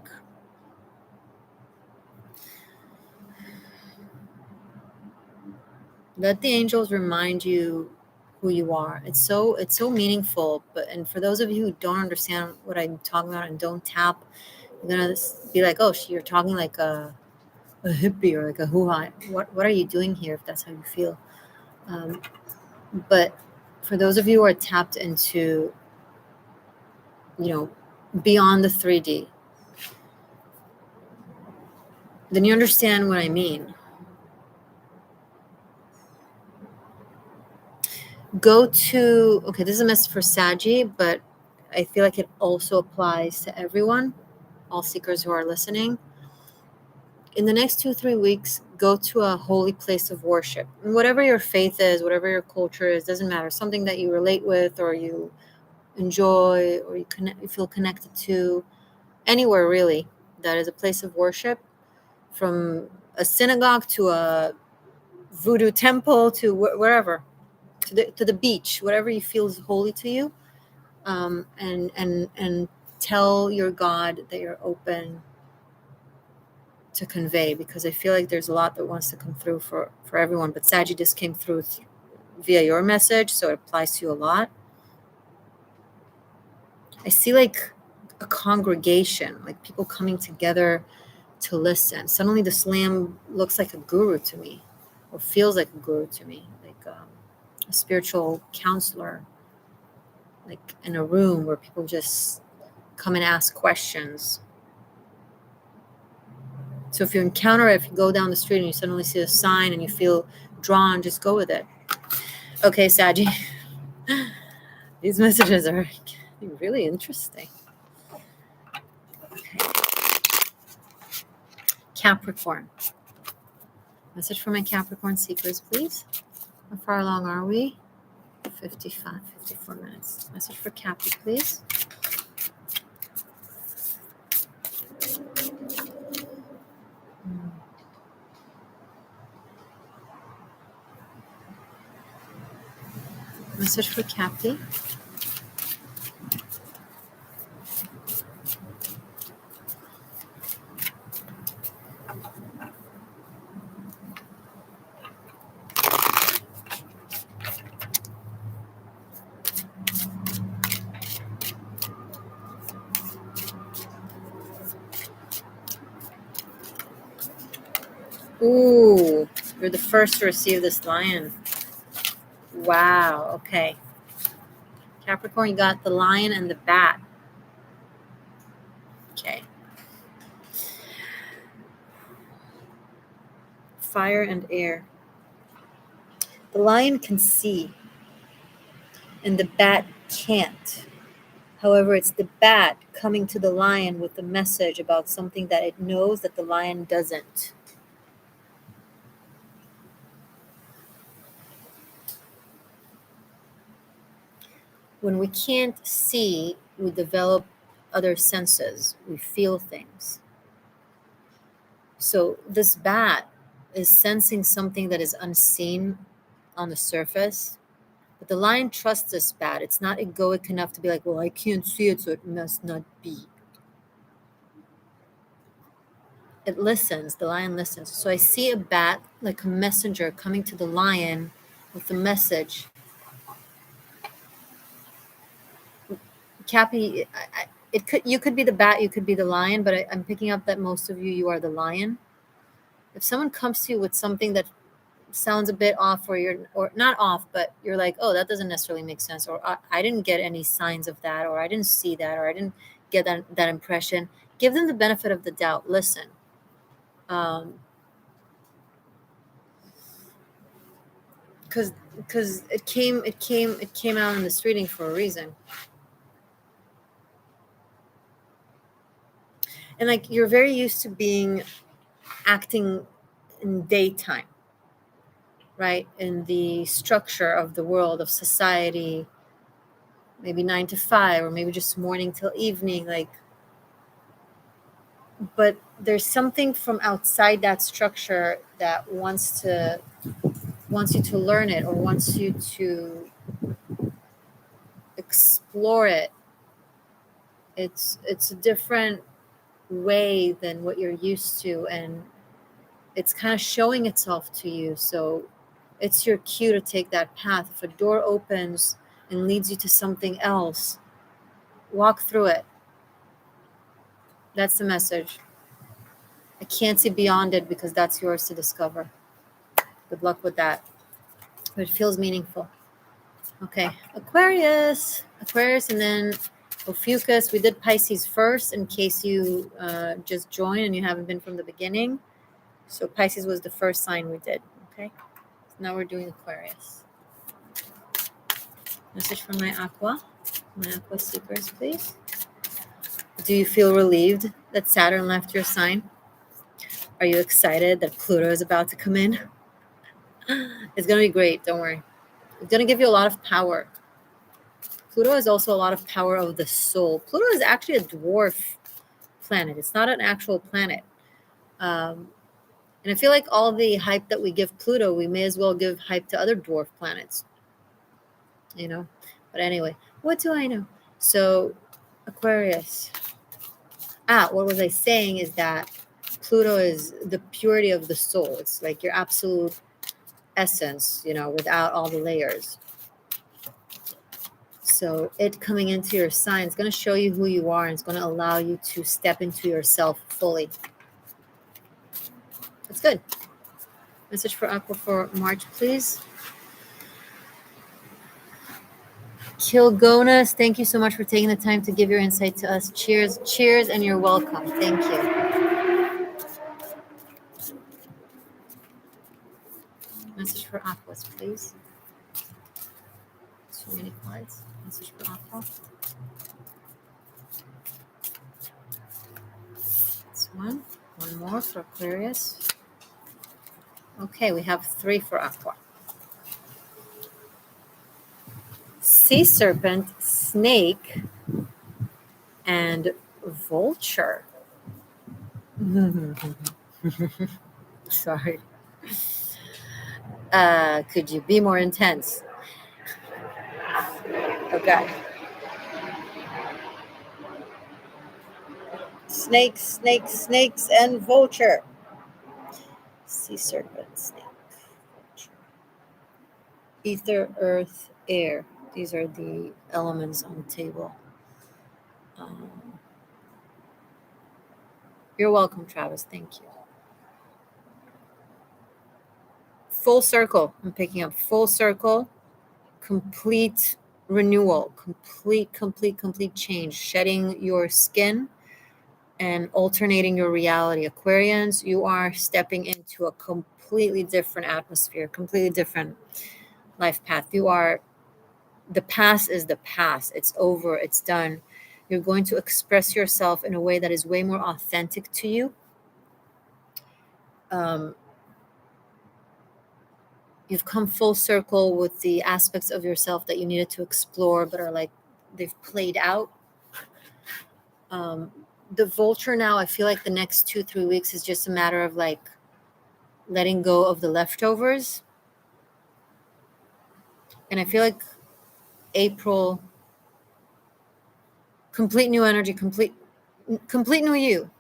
Let the angels remind you who you are. It's so meaningful. And for those of you who don't understand what I'm talking about and don't tap, you're gonna be like, oh, you're talking like a hippie or like a hoo-ha. What are you doing here, if that's how you feel? But for those of you who are tapped into, beyond the 3D, then you understand what I mean. Okay, this is a message for Saggy, but I feel like it also applies to everyone, all seekers who are listening. In the next 2-3 weeks, go to a holy place of worship. And whatever your faith is, whatever your culture is, doesn't matter. Something that you relate with or you enjoy or you feel connected to, anywhere really, that is a place of worship, from a synagogue to a voodoo temple to wherever, to the beach, whatever you feel is holy to you, and tell your God that you're open to convey, because I feel like there's a lot that wants to come through for everyone, but Saggy just came through via your message, so it applies to you a lot. I see like a congregation, like people coming together to listen. Suddenly this Lamb looks like a guru to me, or feels like a guru to me, like a spiritual counselor, like in a room where people just come and ask questions. So if you encounter it, if you go down the street and you suddenly see a sign and you feel drawn, just go with it. Okay, Saggy. These messages are really interesting. Okay. Capricorn. Message for my Capricorn seekers, please. How far along are we? 54 minutes. Message for Cappy, please. Message for Cappy. Ooh, you're the first to receive this lion. Wow, okay. Capricorn, you got the lion and the bat. Okay. Fire and air. The lion can see, and the bat can't. However, it's the bat coming to the lion with a message about something that it knows that the lion doesn't. When we can't see, we develop other senses. We feel things. So this bat is sensing something that is unseen on the surface. But the lion trusts this bat. It's not egoic enough to be like, well, I can't see it, so it must not be. It listens. The lion listens. So I see a bat like a messenger coming to the lion with a message. Cappy, you could be the bat, you could be the lion, but I'm picking up that most of you are the lion. If someone comes to you with something that sounds a bit off, or not off, but you're like, oh, that doesn't necessarily make sense, or I didn't get any signs of that, or I didn't see that, or I didn't get that impression, give them the benefit of the doubt. Listen. Because it came out in this reading for a reason. And like, you're very used to acting in daytime, right? In the structure of the world, of society, maybe 9 to 5, or maybe just morning till evening, like. But there's something from outside that structure that wants you to learn it, or wants you to explore it. It's a different way than what you're used to, and it's kind of showing itself to you. So it's your cue to take that path. If a door opens and leads you to something else, walk through it. That's the message. I can't see beyond it, because that's yours to discover. Good luck with that. But it feels meaningful. Okay, Aquarius, and then Ophiuchus. We did Pisces first, in case you just joined and you haven't been from the beginning. So Pisces was the first sign we did. Okay, so now we're doing Aquarius. Message from my aqua seekers, please. Do you feel relieved that Saturn left your sign? Are you excited that Pluto is about to come in? It's going to be great. Don't worry. It's going to give you a lot of power. Pluto is also a lot of power of the soul. Pluto is actually a dwarf planet. It's not an actual planet. And I feel like all the hype that we give Pluto, we may as well give hype to other dwarf planets. You know? But anyway, what do I know? So, Aquarius. What was I saying is that Pluto is the purity of the soul. It's like your absolute essence, without all the layers. So it coming into your sign is going to show you who you are, and it's going to allow you to step into yourself fully. That's good. Message for Aqua for March, please. Kilgonas, thank you so much for taking the time to give your insight to us. Cheers, and you're welcome. Thank you. Message for Aquas, please. So many cards. Message for Aqua. That's one. One more for Aquarius. Okay, we have 3 for Aqua. Sea serpent, snake, and vulture. Sorry. Could you be more intense? Okay. Snakes, and vulture. Sea serpent, snake, vulture. Ether, earth, air. These are the elements on the table. You're welcome, Travis. Thank you. full circle. I'm picking up full circle, complete renewal, complete change, shedding your skin and alternating your reality. Aquarians, you are stepping into a completely different atmosphere, completely different life path. The past is the past. It's over. It's done. You're going to express yourself in a way that is way more authentic to you. You've come full circle with the aspects of yourself that you needed to explore, but are like, they've played out. The vulture now, I feel like the next 2-3 weeks is just a matter of like letting go of the leftovers. And I feel like April, complete new energy, complete new you.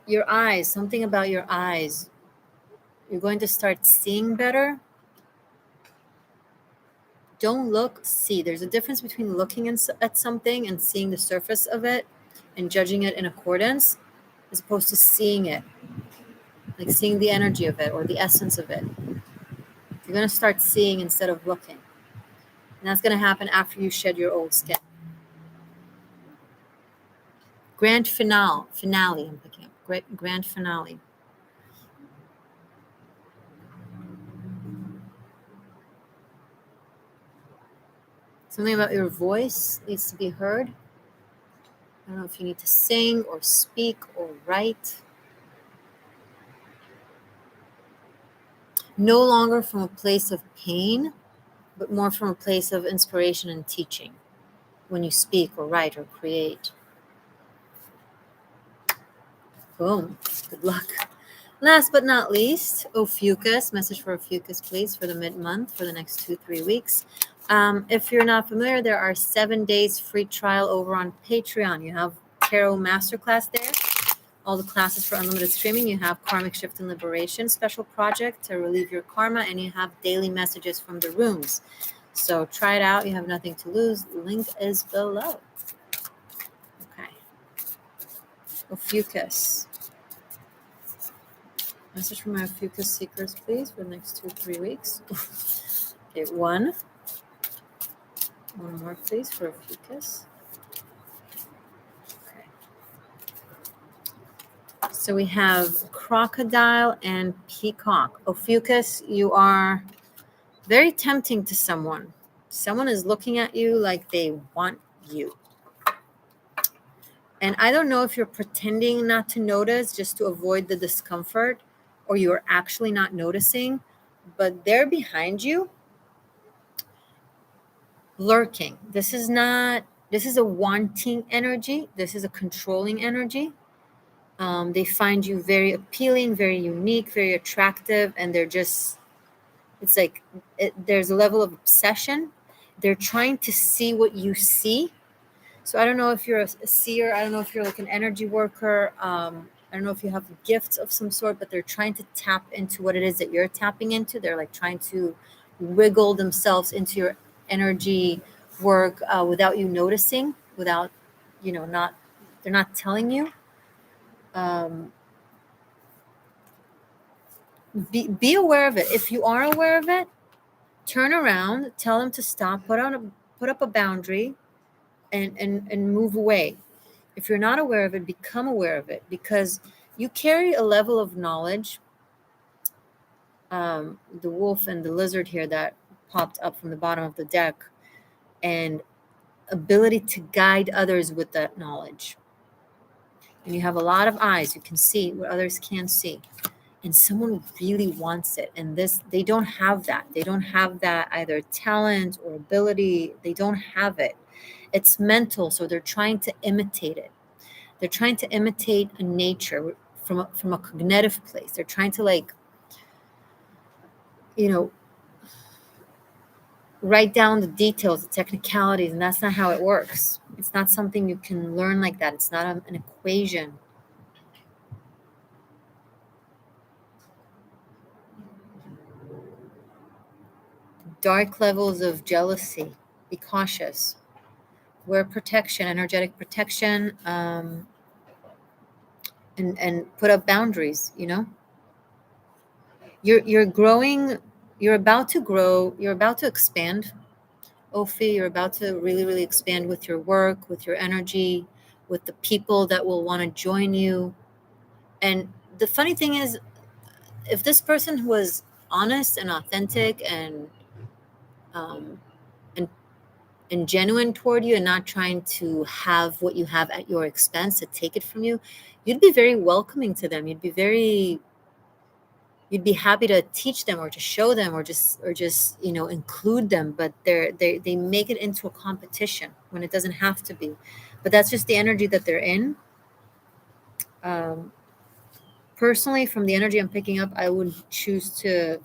Your eyes, something about your eyes. You're going to start seeing better. Don't look, see. There's a difference between looking at something and seeing the surface of it and judging it in accordance, as opposed to seeing it, like seeing the energy of it or the essence of it. You're going to start seeing instead of looking. And that's going to happen after you shed your old skin. Grand finale, I'm picking up. Grand finale. Something about your voice needs to be heard. I don't know if you need to sing or speak or write. No longer from a place of pain, but more from a place of inspiration and teaching when you speak or write or create. Boom. Good luck. Last but not least, Ophiuchus. Message for Ophiuchus, please, for the mid-month, for the next 2-3 weeks. If you're not familiar, there are 7 days free trial over on Patreon. You have Tarot Masterclass there. All the classes for unlimited streaming. You have Karmic Shift and Liberation special project to relieve your karma, and you have daily messages from the rooms. So try it out. You have nothing to lose. The link is below. Okay. Ophiuchus. Message from my Ophiuchus seekers, please, for the next 2-3 weeks. Okay, one more, please, for Ophiuchus. Okay. So we have crocodile and peacock. Ophiuchus, you are very tempting to someone. Someone is looking at you like they want you. And I don't know if you're pretending not to notice just to avoid the discomfort, or you're actually not noticing, but they're behind you, lurking. This is a wanting energy. This is a controlling energy. They find you very appealing, very unique, very attractive, and there's a level of obsession. They're trying to see what you see. So I don't know if you're a seer. I don't know if you're like an energy worker. I don't know if you have gifts of some sort, but they're trying to tap into what it is that you're tapping into. They're like trying to wiggle themselves into your energy work without you noticing, without, they're not telling you. Be aware of it. If you are aware of it, turn around, tell them to stop, put up a boundary, and move away. If you're not aware of it, become aware of it, because you carry a level of knowledge. The wolf and the lizard here that popped up from the bottom of the deck, and ability to guide others with that knowledge. And you have a lot of eyes. You can see what others can't see. And someone really wants it. And they don't have that. They don't have that either talent or ability. They don't have it. It's mental, so they're trying to imitate it. They're trying to imitate a nature from a cognitive place. They're trying to write down the details, the technicalities, and that's not how it works. It's not something you can learn like that. It's not an equation. Dark levels of jealousy. Be cautious. wear protection, energetic protection, and put up boundaries. You're growing, you're about to grow, you're about to expand, Ophi. You're about to really, really expand with your work, with your energy, with the people that will want to join you. And the funny thing is, if this person was honest and authentic um, and and genuine toward you, and not trying to have what you have at your expense, to take it from you, you'd be very welcoming to them. You'd be happy to teach them, or to show them, or just include them. But they make it into a competition when it doesn't have to be. But that's just the energy that they're in. Personally, from the energy I'm picking up, I would choose to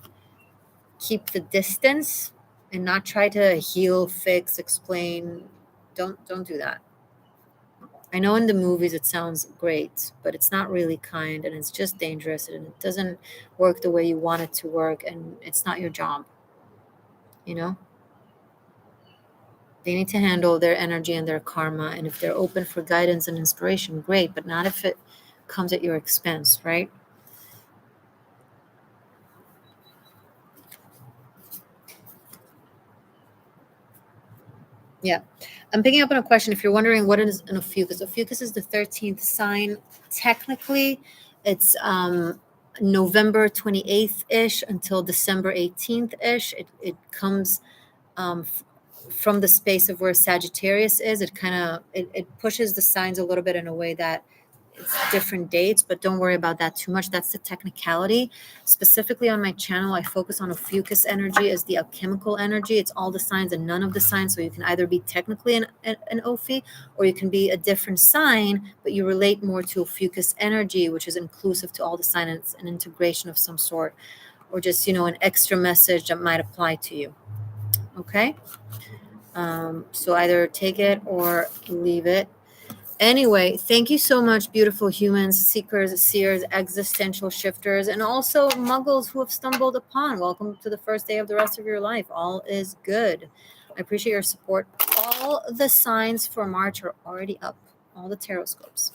keep the distance and not try to heal, fix, explain. Don't do that. I know in the movies it sounds great, but it's not really kind, and it's just dangerous, and it doesn't work the way you want it to work, and it's not your job. They need to handle their energy and their karma, and if they're open for guidance and inspiration, great, but not if it comes at your expense, right? Yeah. I'm picking up on a question. If you're wondering what is an Ophiuchus, Ophiuchus is the 13th sign. Technically, it's November 28th-ish until December 18th-ish. It comes from the space of where Sagittarius is. It pushes the signs a little bit in a way that it's different dates, but don't worry about that too much. That's the technicality. Specifically on my channel, I focus on Ophiuchus energy as the alchemical energy. It's all the signs and none of the signs. So you can either be technically an Ophi, or you can be a different sign, but you relate more to Ophiuchus energy, which is inclusive to all the signs. It's an integration of some sort, or just, an extra message that might apply to you. Okay? So either take it or leave it. Anyway, thank you so much, beautiful humans, seekers, seers, existential shifters, and also muggles who have stumbled upon. Welcome to the first day of the rest of your life. All is good. I appreciate your support. All the signs for March are already up, all the tarot scopes.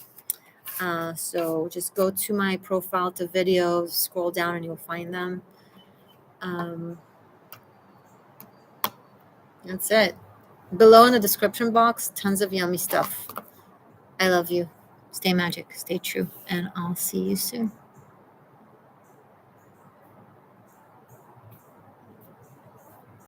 So just go to my profile to videos, scroll down, and you'll find them. That's it. Below in the description box, tons of yummy stuff. I love you. Stay magic, stay true, and I'll see you soon.